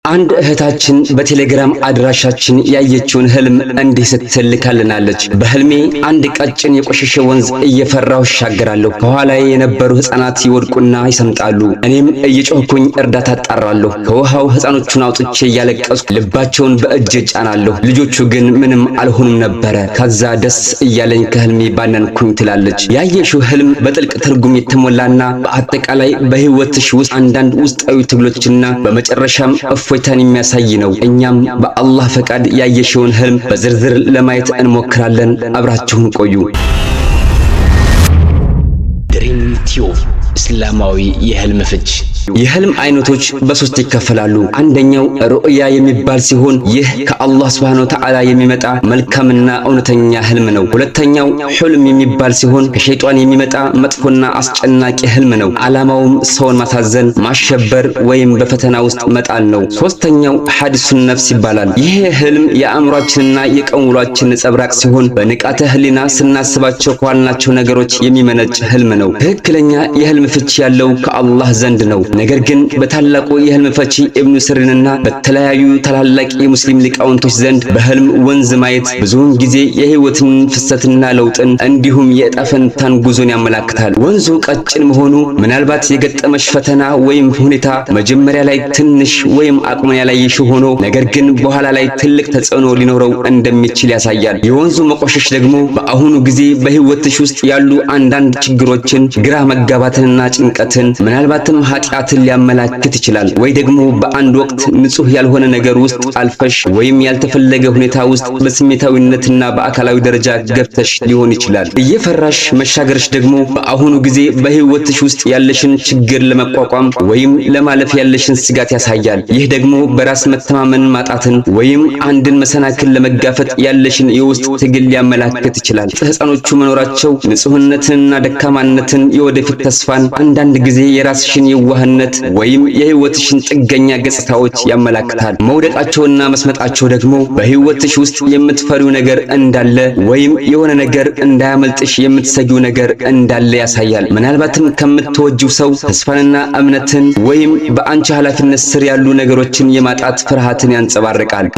አንድ እህታችን በቴሌግራም አድራሻችን ያየችውን ህልም እንዲህ ስትል ልካልናለች። በህልሜ አንድ ቀጭን የቆሸሸ ወንዝ እየፈራሁ እሻገራለሁ። ከኋላዬ የነበሩ ህፃናት ይወድቁና ይሰምጣሉ። እኔም እየጮህኩኝ እርዳታ አጣራለሁ። ከውሃው ህፃኖቹን አውጥቼ እያለቀስኩ ልባቸውን በእጄ ጫናለሁ። ልጆቹ ግን ምንም አልሆኑም ነበረ። ከዛ ደስ እያለኝ ከህልሜ ባነንኩኝ ትላለች። ያየሽው ህልም በጥልቅ ትርጉም የተሞላና በአጠቃላይ በህይወትሽ ውስጥ አንዳንድ ውስጣዊ ትግሎችና በመጨረሻም እፎይታን የሚያሳይ ነው። እኛም በአላህ ፈቃድ ያየሽውን ህልም በዝርዝር ለማየት እንሞክራለን። አብራችሁን ቆዩ። ድሪም ቲዩብ እስላማዊ የህልም ፍች። የህልም አይነቶች በሶስት ይከፈላሉ። አንደኛው ሩእያ የሚባል ሲሆን ይህ ከአላህ Subhanahu Wa Ta'ala የሚመጣ መልካምና እውነተኛ ህልም ነው። ሁለተኛው ሁልም የሚባል ሲሆን ከሸይጣን የሚመጣ መጥፎና አስጨናቂ ህልም ነው። ዓላማውም ሰውን ማሳዘን፣ ማሸበር ወይም በፈተና ውስጥ መጣል ነው። ሶስተኛው ሐዲሱን ነፍስ ይባላል። ይህ ህልም የአእምሯችንና የቀን ውሏችን ነጸብራቅ ሲሆን በንቃተ ህሊና ስናስባቸው ከዋልናቸው ነገሮች የሚመነጭ ህልም ነው። ትክክለኛ የህልም ፍቺ ያለው ከአላህ ዘንድ ነው። ነገር ግን በታላቁ የህልም ፈቺ ኢብኑ ሲሪንና በተለያዩ ታላላቅ የሙስሊም ሊቃውንቶች ዘንድ በህልም ወንዝ ማየት ብዙውን ጊዜ የህይወትን ፍሰትና ለውጥን እንዲሁም የዕጣ ፈንታን ጉዞን ያመላክታል። ወንዙ ቀጭን መሆኑ ምናልባት የገጠመሽ ፈተና ወይም ሁኔታ መጀመሪያ ላይ ትንሽ ወይም አቅሙን ያላየሽ ሆኖ ነገር ግን በኋላ ላይ ትልቅ ተጽዕኖ ሊኖረው እንደሚችል ያሳያል። የወንዙ መቆሸሽ ደግሞ በአሁኑ ጊዜ በህይወትሽ ውስጥ ያሉ አንዳንድ ችግሮችን፣ ግራ መጋባትንና ጭንቀትን ምናልባትም ኃጢአትን ሊያመላክት ይችላል። ወይ ደግሞ በአንድ ወቅት ንጹህ ያልሆነ ነገር ውስጥ አልፈሽ ወይም ያልተፈለገ ሁኔታ ውስጥ በስሜታዊነትና በአካላዊ ደረጃ ገብተሽ ሊሆን ይችላል። እየፈራሽ መሻገርሽ ደግሞ በአሁኑ ጊዜ በህይወትሽ ውስጥ ያለሽን ችግር ለመቋቋም ወይም ለማለፍ ያለሽን ስጋት ያሳያል። ይህ ደግሞ በራስ መተማመን ማጣትን ወይም አንድን መሰናክል ለመጋፈጥ ያለሽን የውስጥ ትግል ሊያመላክት ይችላል። ህፃኖቹ መኖራቸው ንጹህነትንና ደካማነትን፣ የወደፊት ተስፋን፣ አንዳንድ ጊዜ የራስሽን የዋህነት ወይም የህይወትሽን ጥገኛ ገጽታዎች ያመላክታል። መውደቃቸውና መስመጣቸው ደግሞ በህይወትሽ ውስጥ የምትፈሪው ነገር እንዳለ ወይም የሆነ ነገር እንዳያመልጥሽ የምትሰጊው ነገር እንዳለ ያሳያል። ምናልባትም ከምትወጂው ሰው ተስፋንና እምነትን ወይም በአንቺ ኃላፊነት ስር ያሉ ነገሮችን የማጣት ፍርሃትን ያንጸባርቃል።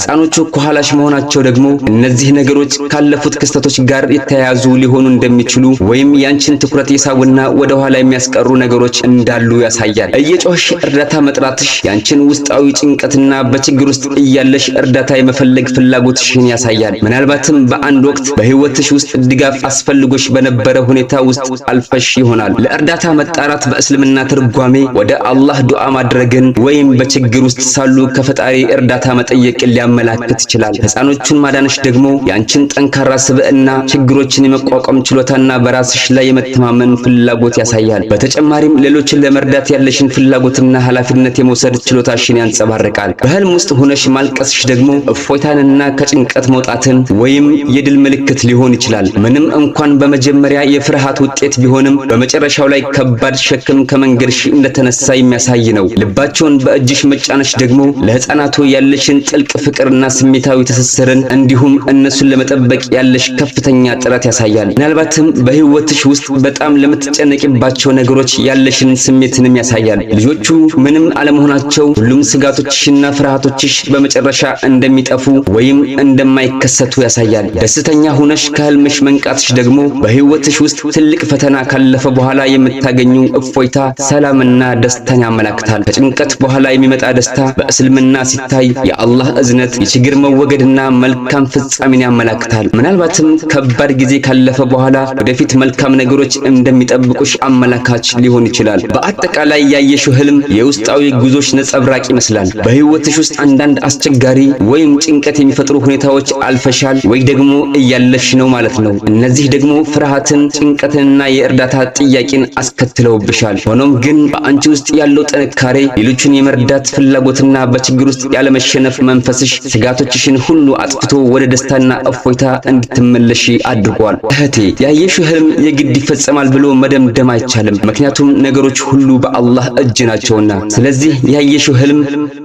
ህፃኖቹ ከኋላሽ መሆናቸው ደግሞ እነዚህ ነገሮች ካለፉት ክስተቶች ጋር የተያያዙ ሊሆኑ እንደሚችሉ ወይም ያንቺን ትኩረት የሳቡና ወደ ኋላ የሚያስቀሩ ነገሮች እንዳሉ ያሳያል። እየጮህሽ እርዳታ መጥራትሽ ያንቺን ውስጣዊ ጭንቀትና በችግር ውስጥ እያለሽ እርዳታ የመፈለግ ፍላጎትሽን ያሳያል። ምናልባትም በአንድ ወቅት በህይወትሽ ውስጥ ድጋፍ አስፈልጎሽ በነበረ ሁኔታ ውስጥ አልፈሽ ይሆናል። ለእርዳታ መጣራት በእስልምና ትርጓሜ ወደ አላህ ዱዓ ማድረግን ወይም በችግር ውስጥ ሳሉ ከፈጣሪ እርዳታ መጠየቅን መላክት ይችላል። ህፃኖቹን ማዳንሽ ደግሞ ያንቺን ጠንካራ ስብዕና፣ ችግሮችን የመቋቋም ችሎታና በራስሽ ላይ የመተማመን ፍላጎት ያሳያል። በተጨማሪም ሌሎችን ለመርዳት ያለሽን ፍላጎትና ኃላፊነት የመውሰድ ችሎታሽን ያንጸባርቃል። በህልም ውስጥ ሆነሽ ማልቀስሽ ደግሞ እፎይታንና ከጭንቀት መውጣትን ወይም የድል ምልክት ሊሆን ይችላል። ምንም እንኳን በመጀመሪያ የፍርሃት ውጤት ቢሆንም በመጨረሻው ላይ ከባድ ሸክም ከመንገድሽ እንደተነሳ የሚያሳይ ነው። ልባቸውን በእጅሽ መጫነሽ ደግሞ ለህፃናቱ ያለሽን ጥልቅ ፍቅርና ስሜታዊ ትስስርን እንዲሁም እነሱን ለመጠበቅ ያለሽ ከፍተኛ ጥረት ያሳያል። ምናልባትም በህይወትሽ ውስጥ በጣም ለምትጨነቂባቸው ነገሮች ያለሽን ስሜትንም ያሳያል። ልጆቹ ምንም አለመሆናቸው ሁሉም ስጋቶችሽና ፍርሃቶችሽ በመጨረሻ እንደሚጠፉ ወይም እንደማይከሰቱ ያሳያል። ደስተኛ ሆነሽ ከህልምሽ መንቃትሽ ደግሞ በህይወትሽ ውስጥ ትልቅ ፈተና ካለፈ በኋላ የምታገኙ እፎይታ፣ ሰላምና ደስታን ያመላክታል። ከጭንቀት በኋላ የሚመጣ ደስታ በእስልምና ሲታይ የአላህ እዝነት፣ የችግር መወገድና መልካም ፍጻሜን ያመላክታል። ምናልባትም ከባድ ጊዜ ካለፈ በኋላ ወደፊት መልካም ነገሮች እንደሚጠብቁሽ አመላካች ሊሆን ይችላል። በአጠቃላይ ያየሽው ህልም የውስጣዊ ጉዞሽ ነጸብራቅ ይመስላል። በህይወትሽ ውስጥ አንዳንድ አስቸጋሪ ወይም ጭንቀት የሚፈጥሩ ሁኔታዎች አልፈሻል ወይ ደግሞ እያለሽ ነው ማለት ነው። እነዚህ ደግሞ ፍርሃትን፣ ጭንቀትንና የእርዳታ ጥያቄን አስከትለውብሻል። ሆኖም ግን በአንቺ ውስጥ ያለው ጥንካሬ፣ ሌሎችን የመርዳት ፍላጎትና በችግር ውስጥ ያለመሸነፍ መንፈስሽ ስጋቶችሽን ሁሉ አጥፍቶ ወደ ደስታና እፎይታ እንድትመለሺ አድርጓል። እህቴ፣ ያየሽው ህልም የግድ ይፈጸማል ብሎ መደምደም አይቻልም። ምክንያቱም ነገሮች ሁሉ በአላህ እጅ ናቸውና። ስለዚህ ያየሽው ህልም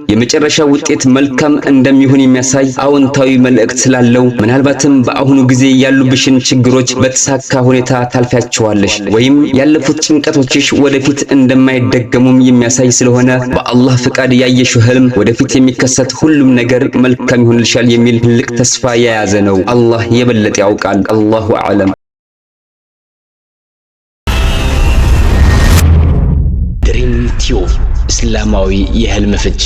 የመጨረሻ ውጤት መልካም እንደሚሆን የሚያሳይ አዎንታዊ መልእክት ስላለው ምናልባትም በአሁኑ ጊዜ ያሉብሽን ችግሮች በተሳካ ሁኔታ ታልፊያቸዋለሽ ወይም ያለፉት ጭንቀቶችሽ ወደፊት እንደማይደገሙም የሚያሳይ ስለሆነ በአላህ ፍቃድ ያየሽው ህልም ወደፊት የሚከሰት ሁሉም ነገር መልካም ይሆንልሻል የሚል ትልቅ ተስፋ የያዘ ነው። አላህ የበለጠ ያውቃል። አላሁ አዕለም። ድሪም ቲዩብ እስላማዊ የህልም ፍች